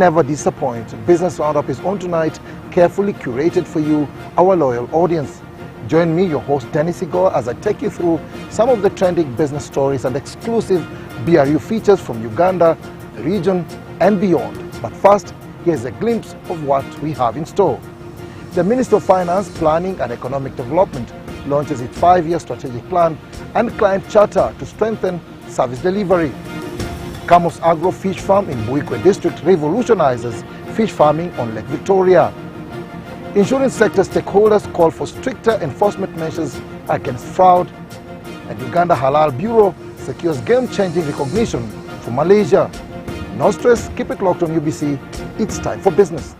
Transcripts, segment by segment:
never disappoint. Business Roundup is on tonight, carefully curated for you, our loyal audience. Join me, your host Dennis Igor, as I take you through some of the trending business stories and exclusive BRU features from Uganda, the region and beyond. But first, here's a glimpse of what we have in store. The Ministry of Finance, Planning and Economic Development launches its 5-year strategic plan and client charter to strengthen service delivery. Kamos Agro Fish Farm in Buikwe District revolutionizes fish farming on Lake Victoria. Insurance sector stakeholders call for stricter enforcement measures against fraud. And Uganda Halal Bureau secures game-changing recognition for Malaysia. No stress, keep it locked on UBC. It's time for business.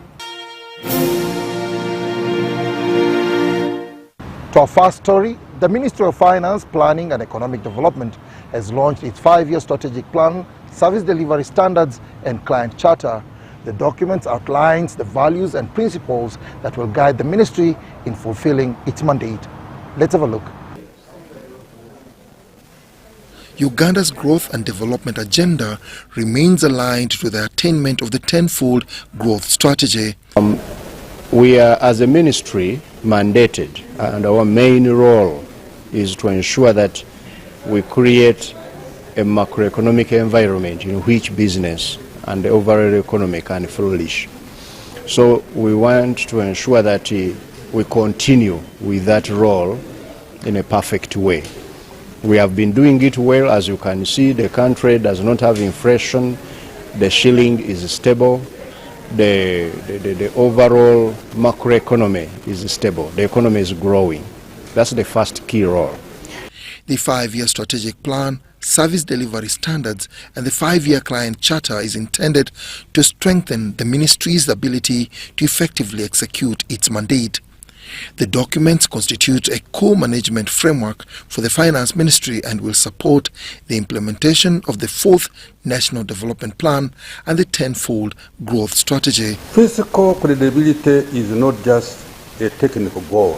To our first story, the Ministry of Finance, Planning and Economic Development has launched its 5-year strategic plan, service delivery standards and client charter. The document outlines the values and principles that will guide the ministry in fulfilling its mandate. Let's have a look. Uganda's growth and development agenda remains aligned to the attainment of the tenfold growth strategy. We are, as a ministry, mandated, and our main role is to ensure that we create a macroeconomic environment in which business and the overall economy can flourish. So we want to ensure that we continue with that role in a perfect way. We have been doing it well. As you can see, the country does not have inflation, the shilling is stable, the overall macroeconomy is stable, the economy is growing. That's the first key role. The 5-year strategic plan, service delivery standards and the 5-year client charter is intended to strengthen the ministry's ability to effectively execute its mandate. The documents constitute a co-management framework for the Finance Ministry and will support the implementation of the 4th National Development Plan and the tenfold growth strategy. Fiscal credibility is not just a technical goal.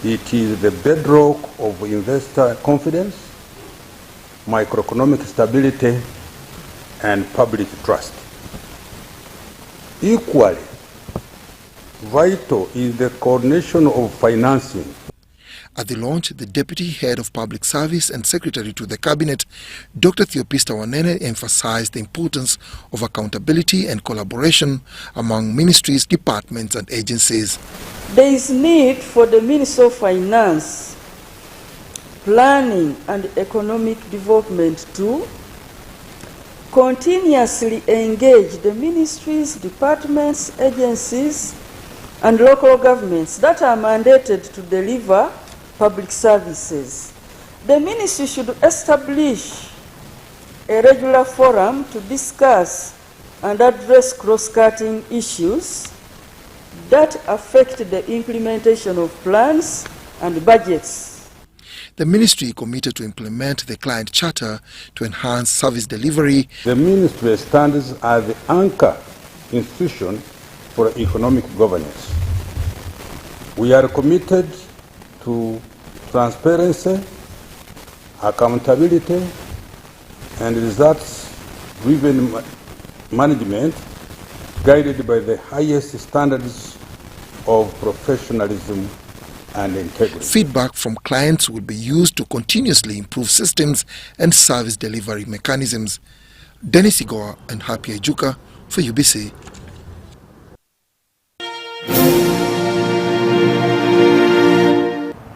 It is the bedrock of investor confidence, microeconomic stability, and public trust. Equally vital is the coordination of financing. At the launch, the Deputy Head of Public Service and Secretary to the Cabinet, Dr. Theopista Wanene, emphasized the importance of accountability and collaboration among ministries, departments and agencies. There is need for the Ministry of Finance, Planning and Economic Development to continuously engage the ministries, departments, agencies and local governments that are mandated to deliver public services. The ministry should establish a regular forum to discuss and address cross-cutting issues that affect the implementation of plans and budgets. The ministry committed to implement the client charter to enhance service delivery. The ministry stands as the anchor institution for economic governance. We are committed to transparency, accountability, and results-driven management guided by the highest standards of professionalism and integrity. Feedback from clients will be used to continuously improve systems and service delivery mechanisms. Dennis Igor and Happy Ejuka for UBC.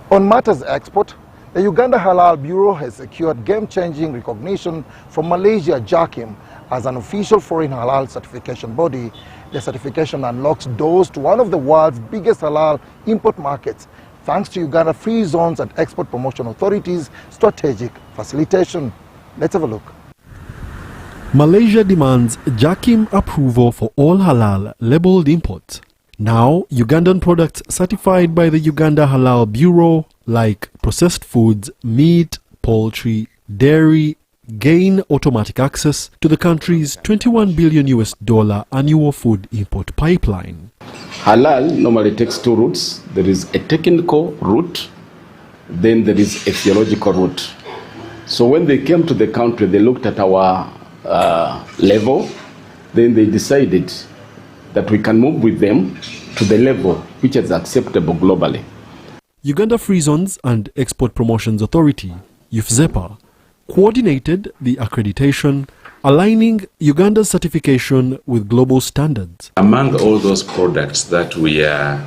On matters export, the Uganda Halal Bureau has secured game-changing recognition from Malaysia JAKIM as an official foreign halal certification body. The certification unlocks doors to one of the world's biggest halal import markets, thanks to Uganda Free Zones and Export Promotion Authority's strategic facilitation. Let's have a look. Malaysia demands JAKIM approval for all halal labeled imports. Now, Ugandan products certified by the Uganda Halal Bureau, like processed foods, meat, poultry, dairy, gain automatic access to the country's $21 billion annual food import pipeline. Halal normally takes two routes. There is a technical route, then there is a theological route. So when they came to the country, they looked at our level, then they decided that we can move with them to the level which is acceptable globally. Uganda Free Zones and Export Promotions Authority, UFZEPA, coordinated the accreditation, aligning Uganda's certification with global standards. Among all those products that we are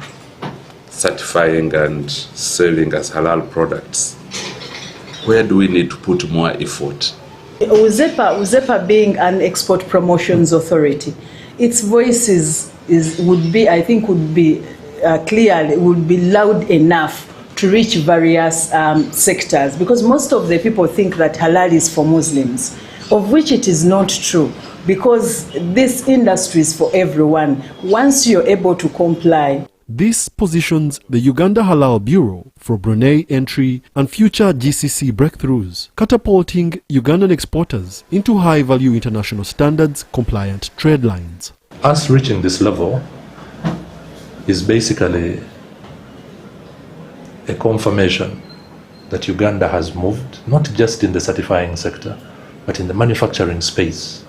certifying and selling as halal products, where do we need to put more effort? UZEPA being an export promotions authority, its voice would be loud enough to reach various sectors, because most of the people think that halal is for Muslims, of which it is not true, because this industry is for everyone once you're able to comply. This positions the Uganda Halal Bureau for Brunei entry and future GCC breakthroughs, catapulting Ugandan exporters into high-value international standards compliant trade lines. Us reaching this level is basically a confirmation that Uganda has moved, not just in the certifying sector, but in the manufacturing space,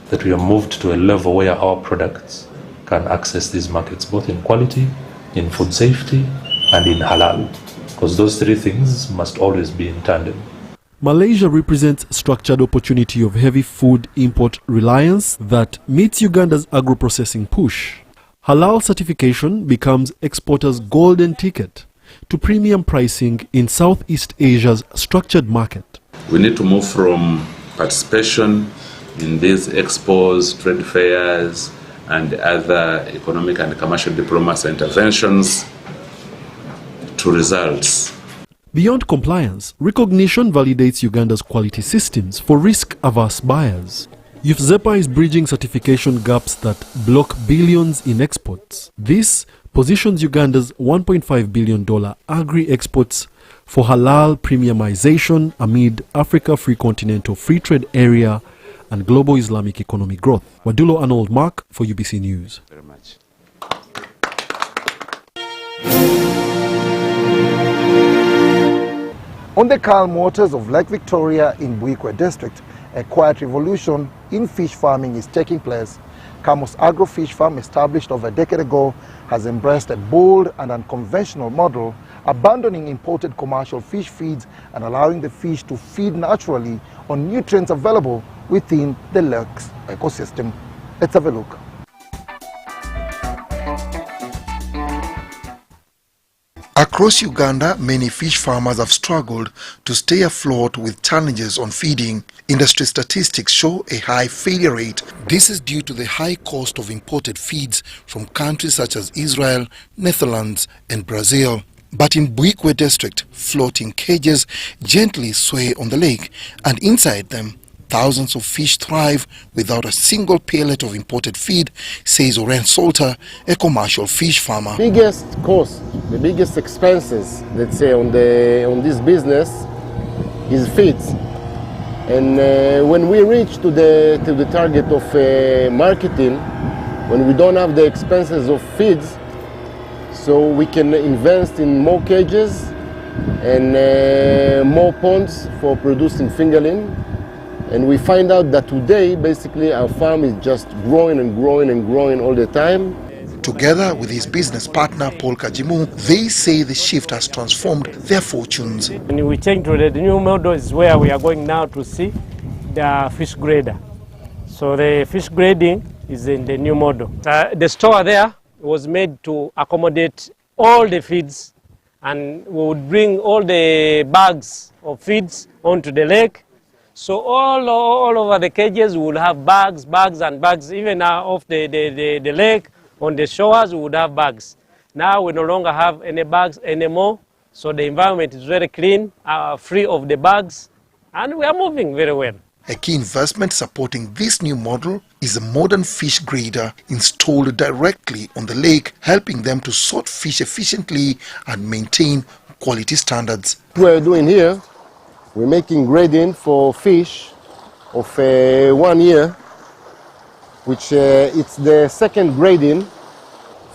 that we have moved to a level where our products can access these markets, both in quality, in food safety, and in halal, because those three things must always be in tandem. Malaysia represents structured opportunity of heavy food import reliance that meets Uganda's agro-processing push. Halal certification becomes exporters' golden ticket to premium pricing in Southeast Asia's structured market. We need to move from participation in these expos, trade fairs, and other economic and commercial diplomacy interventions to results. Beyond compliance, recognition validates Uganda's quality systems for risk-averse buyers. UFZEPA is bridging certification gaps that block billions in exports. This positions Uganda's $1.5 billion agri-exports for halal premiumization amid Africa Free Continental Free Trade Area and global Islamic economic growth. Wadulo Arnold Mark for UBC News. Very much. On the calm waters of Lake Victoria in Buikwe district, a quiet revolution in fish farming is taking place. Kamos Agro Fish Farm, established over a decade ago, has embraced a bold and unconventional model, abandoning imported commercial fish feeds and allowing the fish to feed naturally on nutrients available within the lake's ecosystem. Let's have a look. Across Uganda, many fish farmers have struggled to stay afloat with challenges on feeding. Industry statistics show a high failure rate. This is due to the high cost of imported feeds from countries such as Israel, Netherlands, and Brazil. But in Buikwe district, floating cages gently sway on the lake, and inside them, thousands of fish thrive without a single pellet of imported feed, says Oren Salter, a commercial fish farmer. Biggest cost, the biggest expenses, let's say, on this business is feeds. And when we reach to the target of marketing, when we don't have the expenses of feeds, so we can invest in more cages and more ponds for producing fingerling. And we find out that today, basically, our farm is just growing and growing and growing all the time. Together with his business partner, Paul Kajimu, they say the shift has transformed their fortunes. When we change to the new model is where we are going now to see the fish grader. So the fish grading is in the new model. The store there was made to accommodate all the feeds, and we would bring all the bags of feeds onto the lake. So all over the cages we would have bags and bags. Even off the lake, on the shores we would have bags. Now we no longer have any bags anymore, so the environment is very clean, free of the bags, and we are moving very well. A key investment supporting this new model is a modern fish grader installed directly on the lake, helping them to sort fish efficiently and maintain quality standards. What we're doing here, we're making grading for fish of 1 year, which it's the second grading.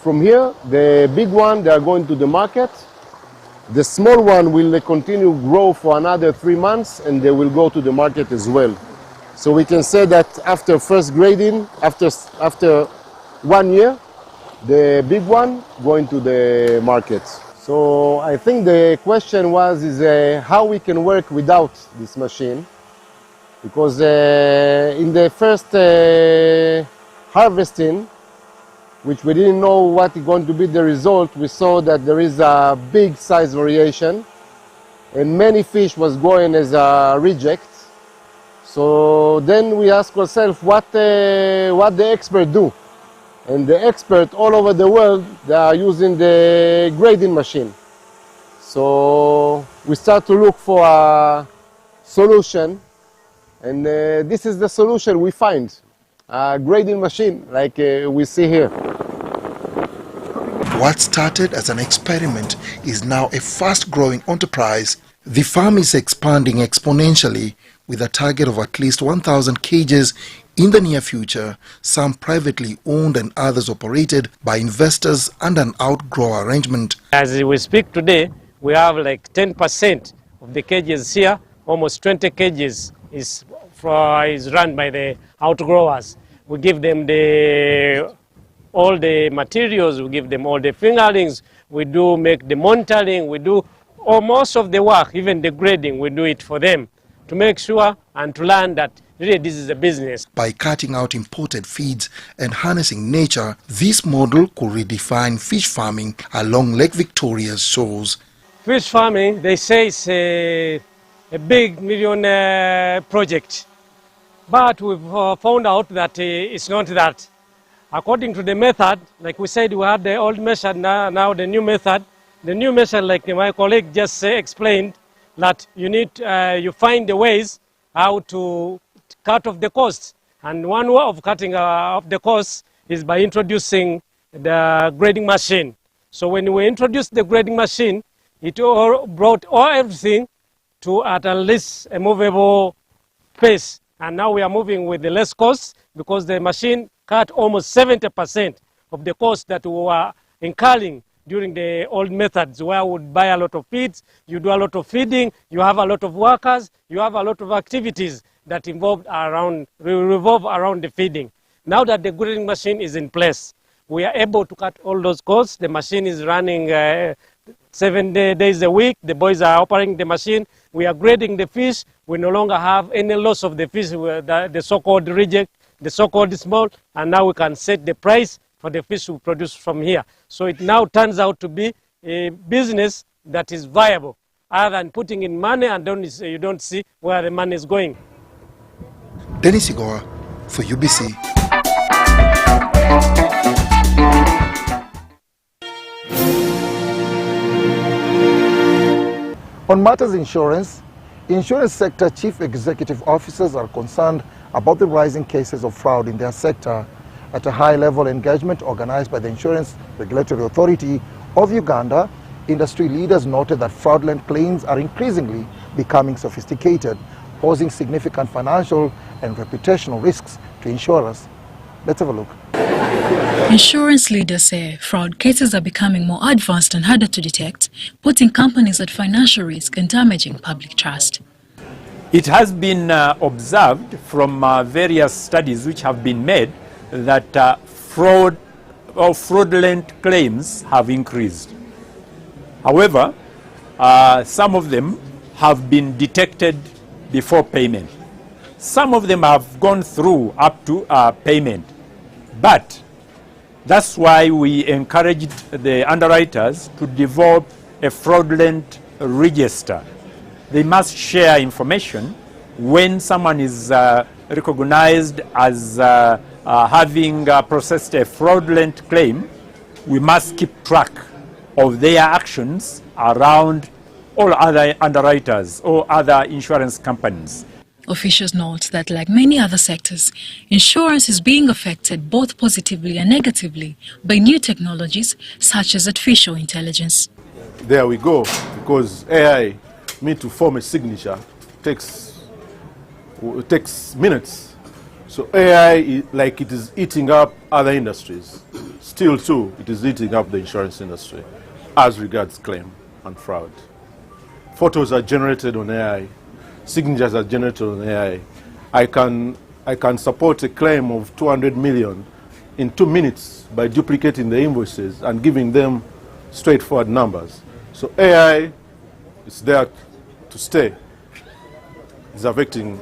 From here, the big one, they are going to the market. The small one will continue to grow for another 3 months, and they will go to the market as well. So we can say that after first grading, after 1 year, the big one going to the market. So I think the question is how we can work without this machine, because in the first harvesting, which we didn't know what is going to be the result, we saw that there is a big size variation and many fish was going as a reject. So then we ask ourselves what the experts do. And the experts all over the world, they are using the grading machine. So we start to look for a solution, and this is the solution we find, a grading machine like we see here. What started as an experiment is now a fast-growing enterprise. The farm is expanding exponentially with a target of at least 1,000 cages in the near future, some privately owned and others operated by investors under an outgrow arrangement. As we speak today, we have like 10% of the cages here, almost 20 cages is run by the outgrowers. We give them all the materials, we give them all the fingerlings, we do make the monitoring, we do most of the work, even the grading, we do it for them to make sure and to learn that really this is a business. By cutting out imported feeds and harnessing nature, this model could redefine fish farming along Lake Victoria's shores. Fish farming, they say it's a big million project, but we've found out that it's not that. According to the method, like we said, we had the old method, now the new method. The new method, like my colleague just explained, that you find the ways how to cut off the costs. And one way of cutting off the costs is by introducing the grading machine. So when we introduced the grading machine, it brought everything to at least a movable pace. And now we are moving with the less costs because the machine cut almost 70% of the cost that we were incurring during the old methods, where we would buy a lot of feeds, you do a lot of feeding, you have a lot of workers, you have a lot of activities that revolve around the feeding. Now that the grading machine is in place, we are able to cut all those costs. The machine is running 7 days a week. The boys are operating the machine. We are grading the fish. We no longer have any loss of the fish, the so-called reject, the so-called small, and now we can set the price for the fish we produce from here. So it now turns out to be a business that is viable, other than putting in money and you don't see where the money is going. Dennis Igora for UBC. On matters insurance sector chief executive officers are concerned about the rising cases of fraud in their sector. At a high-level engagement organized by the Insurance Regulatory Authority of Uganda, industry leaders noted that fraudulent claims are increasingly becoming sophisticated, posing significant financial and reputational risks to insurers. Let's have a look. Insurance leaders say fraud cases are becoming more advanced and harder to detect, putting companies at financial risk and damaging public trust. It has been observed from various studies which have been made that fraud or fraudulent claims have increased. However, some of them have been detected before payment. Some of them have gone through up to payment. But that's why we encouraged the underwriters to develop a fraudulent register. They must share information when someone is recognized as having processed a fraudulent claim. We must keep track of their actions around all other underwriters or other insurance companies. Officials note that, like many other sectors, insurance is being affected both positively and negatively by new technologies such as artificial intelligence. There we go, because AI, to form a signature, takes minutes. So AI, like it is eating up other industries. Still too, it is eating up the insurance industry as regards claim and fraud. Photos are generated on AI. Signatures are generated on AI. I can support a claim of 200 million in 2 minutes by duplicating the invoices and giving them straightforward numbers. So AI is there to stay. It's affecting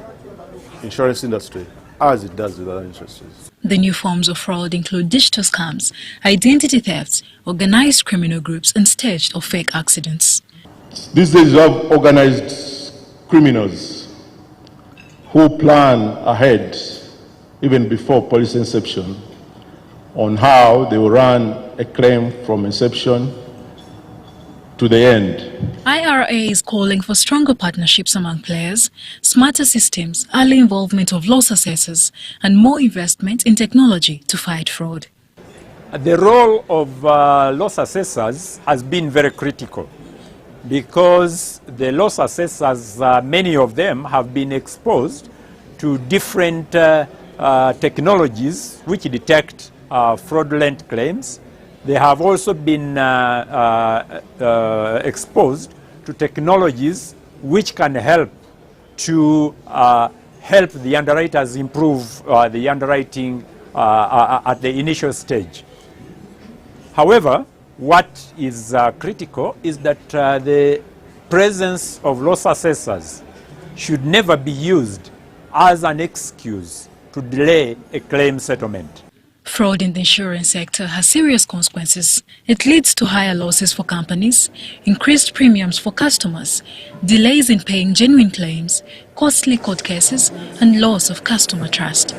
insurance industry as it does with other industries. The new forms of fraud include digital scams, identity thefts, organized criminal groups, and staged or fake accidents. These days you have organized criminals who plan ahead, even before policy inception, on how they will run a claim from inception to the end. IRA is calling for stronger partnerships among players, smarter systems, early involvement of loss assessors, and more investment in technology to fight fraud. The role of loss assessors has been very critical because the loss assessors, many of them have been exposed to different technologies which detect fraudulent claims. They have also been exposed to technologies which can help to help the underwriters improve the underwriting at the initial stage. However, what is critical is that the presence of loss assessors should never be used as an excuse to delay a claim settlement. Fraud in the insurance sector has serious consequences. It leads to higher losses for companies, increased premiums for customers, delays in paying genuine claims, costly court cases, and loss of customer trust.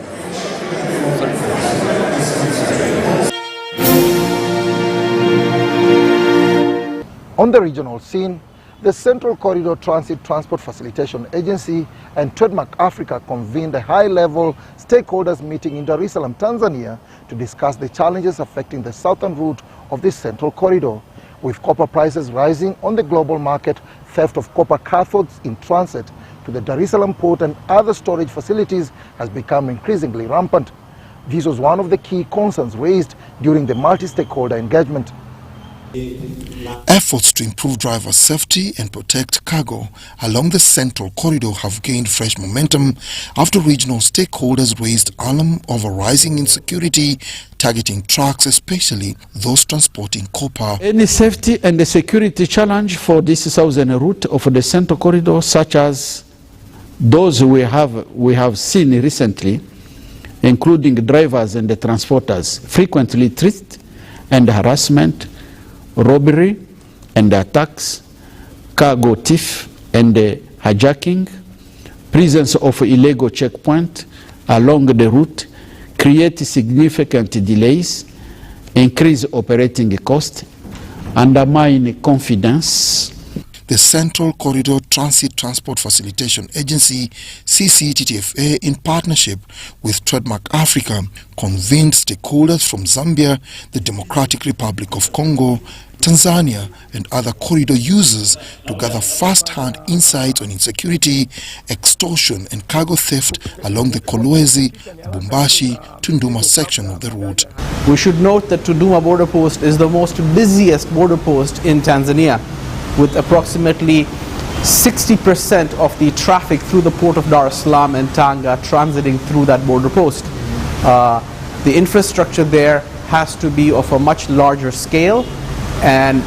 On the regional scene, the Central Corridor Transit Transport Facilitation Agency and Trademark Africa convened a high-level stakeholders meeting in Dar es Salaam, Tanzania, to discuss the challenges affecting the southern route of this Central Corridor. With copper prices rising on the global market, theft of copper cathodes in transit to the Dar es Salaam port and other storage facilities has become increasingly rampant. This was one of the key concerns raised during the multi-stakeholder engagement. Efforts to improve driver safety and protect cargo along the Central Corridor have gained fresh momentum after regional stakeholders raised alarm over rising insecurity targeting trucks, especially those transporting copper. Any safety and the security challenge for this southern route of the Central Corridor, such as those we have seen recently, including drivers and the transporters, frequently threat and harassment, robbery and attacks, cargo thief and hijacking, presence of illegal checkpoint along the route create significant delays, increase operating cost, undermine confidence. The Central Corridor Transit Transport Facilitation Agency, CCTTFA, in partnership with Trademark Africa, convened stakeholders from Zambia, the Democratic Republic of Congo, Tanzania, and other corridor users to gather first-hand insights on insecurity, extortion, and cargo theft along the Kolwezi, Lubumbashi-Tunduma section of the route. We should note that Tunduma border post is the most busiest border post in Tanzania, with approximately 60% of the traffic through the port of Dar es Salaam and Tanga transiting through that border post. The infrastructure there has to be of a much larger scale, and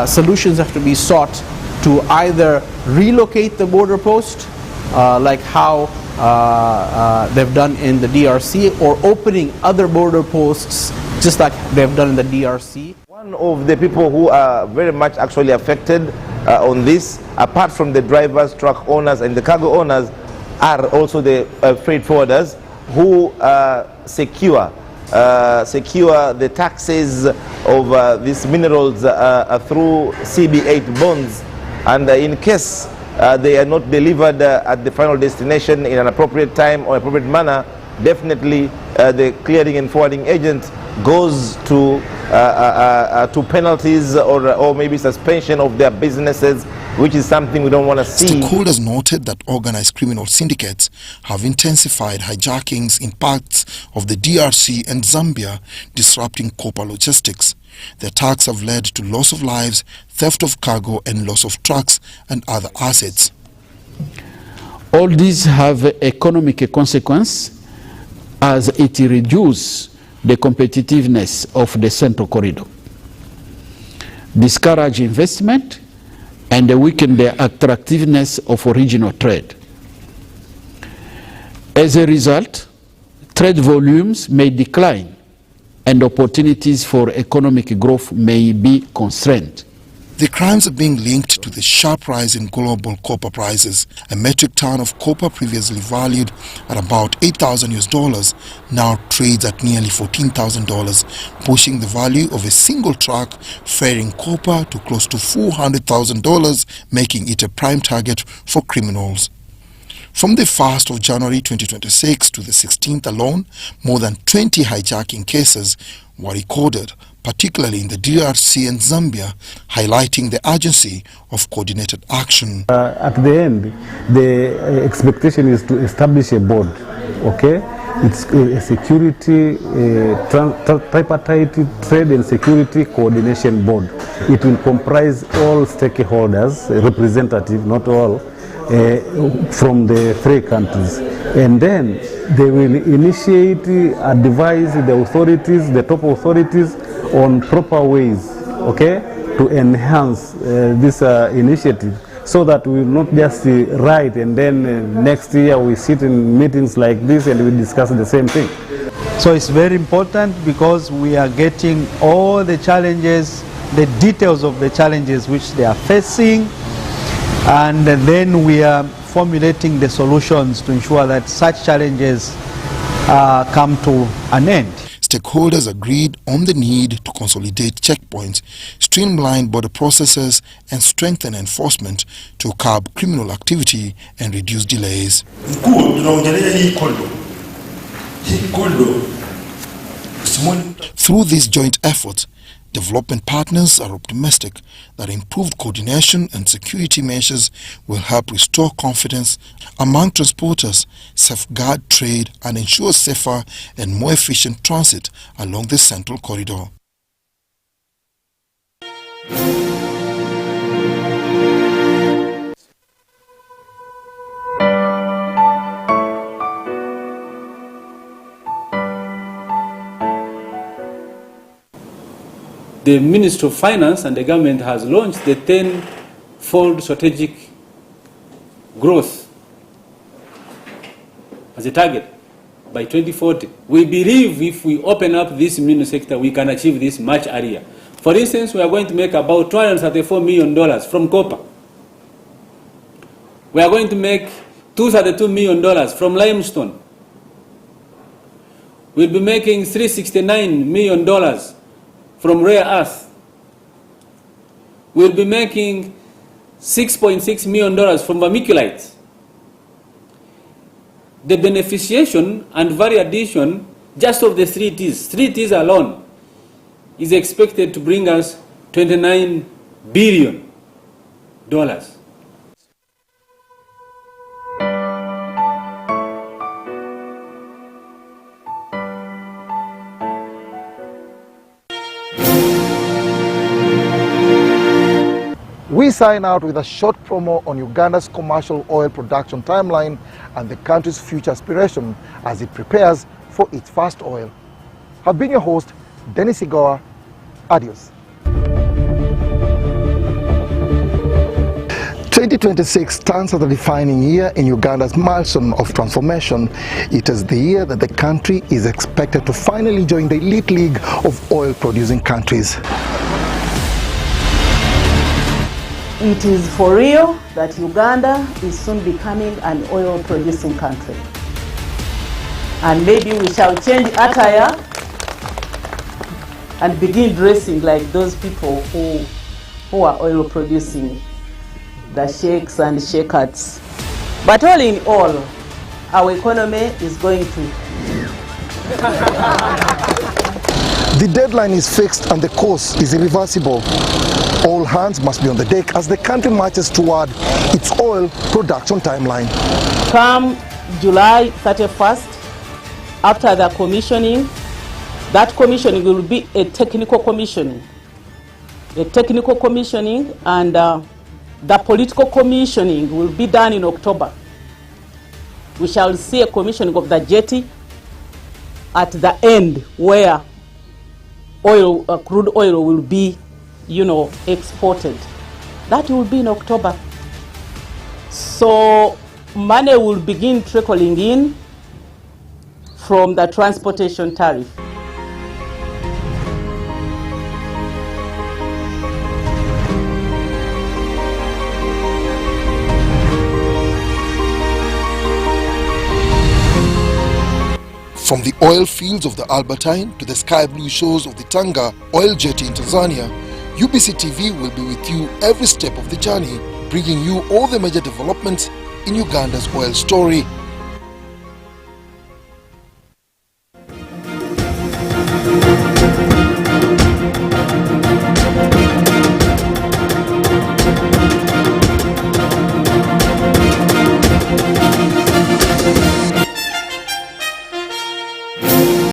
solutions have to be sought to either relocate the border post, like how they've done in the DRC, or opening other border posts just like they've done in the DRC. One of the people who are very much actually affected on this, apart from the drivers, truck owners, and the cargo owners, are also the freight forwarders who secure the taxes of these minerals through CB8 bonds, and in case they are not delivered at the final destination in an appropriate time or appropriate manner, definitely the clearing and forwarding agent goes to penalties or maybe suspension of their businesses, which is something we don't want to see. Stakeholders noted that organized criminal syndicates have intensified hijackings in parts of the DRC and Zambia, disrupting copper logistics. The attacks have led to loss of lives, theft of cargo, and loss of trucks and other assets. All these have economic consequence as it reduces the competitiveness of the Central Corridor, discourage investment, and weaken the attractiveness of regional trade. As a result, trade volumes may decline and opportunities for economic growth may be constrained. The crimes are being linked to the sharp rise in global copper prices. A metric ton of copper previously valued at about $8,000 now trades at nearly $14,000, pushing the value of a single truck ferrying copper to close to $400,000, making it a prime target for criminals. From the 1st of January 2026 to the 16th alone, more than 20 hijacking cases were recorded, particularly in the DRC and Zambia, highlighting the urgency of coordinated action. At the end, the expectation is to establish a board, okay? It's a security, tripartite trade and security coordination board. It will comprise all stakeholders, representative, not all, from the 3 countries. And then they will initiate, advise the authorities, the top authorities, on proper ways, okay, to enhance this initiative, so that we will not just write and then next year we sit in meetings like this and we discuss the same thing. So it's very important because we are getting all the challenges, the details of the challenges which they are facing, and then we are formulating the solutions to ensure that such challenges come to an end. Stakeholders agreed on the need to consolidate checkpoints, streamline border processes, and strengthen enforcement to curb criminal activity and reduce delays. Through these joint efforts, development partners are optimistic that improved coordination and security measures will help restore confidence among transporters, safeguard trade, and ensure safer and more efficient transit along the Central Corridor. The Ministry of Finance and the government has launched the 10-fold strategic growth as a target by 2040. We believe if we open up this mineral sector, we can achieve this much earlier. For instance, we are going to make about $234 million from copper. We are going to make $232 million from limestone. We'll be making $369 million from rare earth. We'll be making $6.6 million from vermiculite. The beneficiation and value addition just of the 3 Ts alone is expected to bring us $29 billion. We sign out with a short promo on Uganda's commercial oil production timeline and the country's future aspiration as it prepares for its first oil. I've been your host, Dennis Igoa. Adios. 2026 stands as a defining year in Uganda's milestone of transformation. It is the year that the country is expected to finally join the elite league of oil-producing countries. It is for real that Uganda is soon becoming an oil-producing country. And maybe we shall change attire and begin dressing like those people who are oil-producing, the sheikhs and sheikhats. But all in all, our economy is going to... The deadline is fixed and the course is irreversible. All hands must be on the deck as the country marches toward its oil production timeline. Come July 31st, after the commissioning, that commissioning will be a technical commissioning. And the political commissioning will be done in October. we shall see a commissioning of the jetty at the end where oil, crude oil will be, exported. That will be in October. So money will begin trickling in from the transportation tariff. From the oil fields of the Albertine to the sky blue shores of the Tanga oil jetty in Tanzania, UBC TV will be with you every step of the journey, bringing you all the major developments in Uganda's oil story.